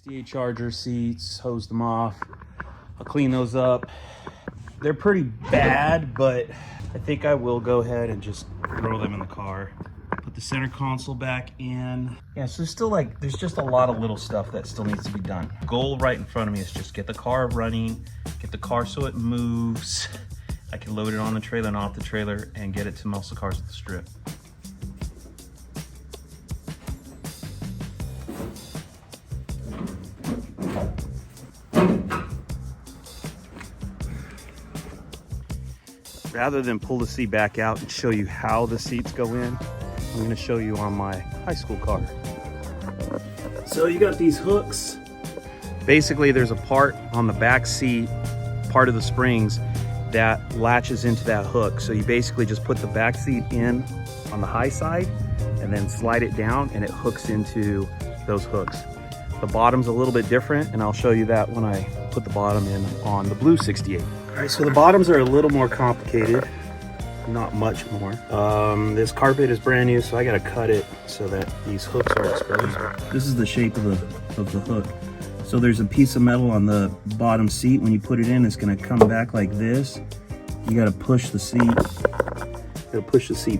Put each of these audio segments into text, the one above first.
68 Charger seats, hose them off. I'll clean those up. They're pretty bad, but I think I will go ahead and just throw them in the car. Put the center console back in. Yeah, so there's just a lot of little stuff that still needs to be done. Goal right in front of me is just get the car running, get the car so it moves. I can load it on the trailer and off the trailer and get it to muscle cars at the strip. Rather than pull the seat back out and show you how the seats go in, I'm going to show you on my high school car. So you got these hooks. Basically, there's a part on the back seat, part of the springs, that latches into that hook. So you basically just put the back seat in on the high side and then slide it down and it hooks into those hooks. The bottom's a little bit different, and I'll show you that when I put the bottom in on the blue 68. All right, so the bottoms are a little more complicated, not much more. This carpet is brand new, so I gotta cut it so that these hooks are exposed. This is the shape of the hook. So there's a piece of metal on the bottom seat. When you put it in, it's gonna come back like this. You gotta push the seat,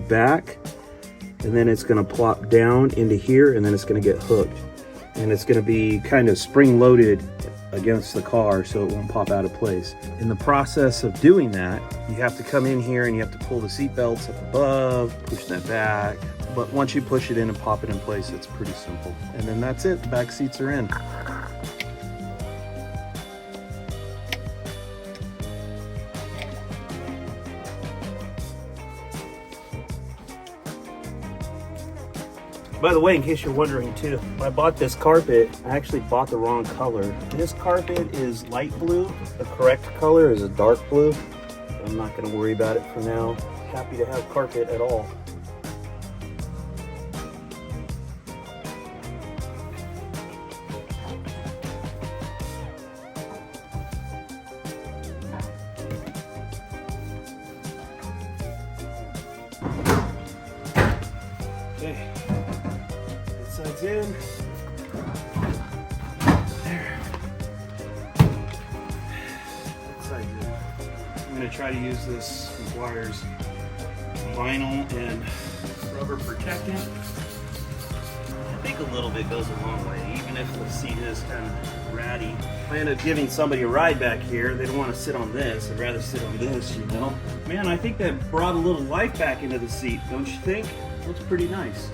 back, and then it's gonna plop down into here, and then it's gonna get hooked. And it's gonna be kind of spring-loaded against the car so it won't pop out of place. In the process of doing that, you have to come in here and you have to pull the seat belts up above, push that back. But once you push it in and pop it in place, it's pretty simple. And then that's it, the back seats are in. By the way, in case you're wondering too, when I bought this carpet, I actually bought the wrong color. This carpet is light blue. The correct color is a dark blue. I'm not gonna worry about it for now. Happy to have carpet at all. Okay. Sides in. There. That side's in. I'm going to try to use this McGuire's vinyl and rubber protectant. I think a little bit goes a long way, even if the seat is kind of ratty. If I end up giving somebody a ride back here, they don't want to sit on this. They'd rather sit on this, you know. Man, I think that brought a little life back into the seat, don't you think? Looks pretty nice.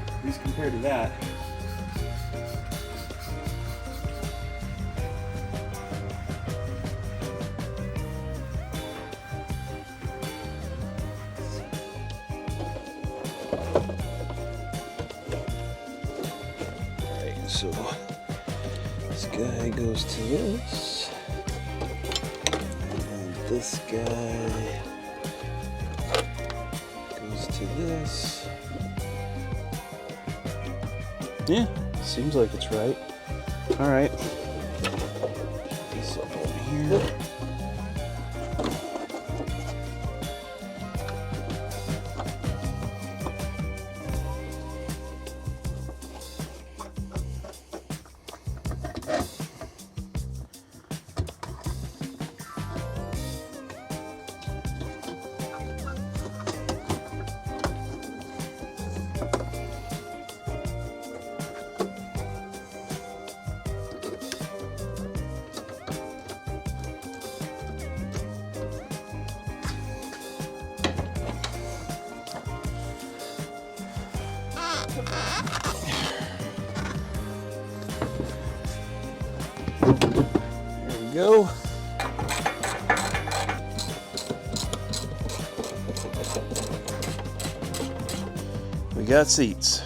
At least compared to that. Alright, so this guy goes to this, and this guy goes to this. Yeah, seems like it's right. All right. This up over here. There we go. We got seats.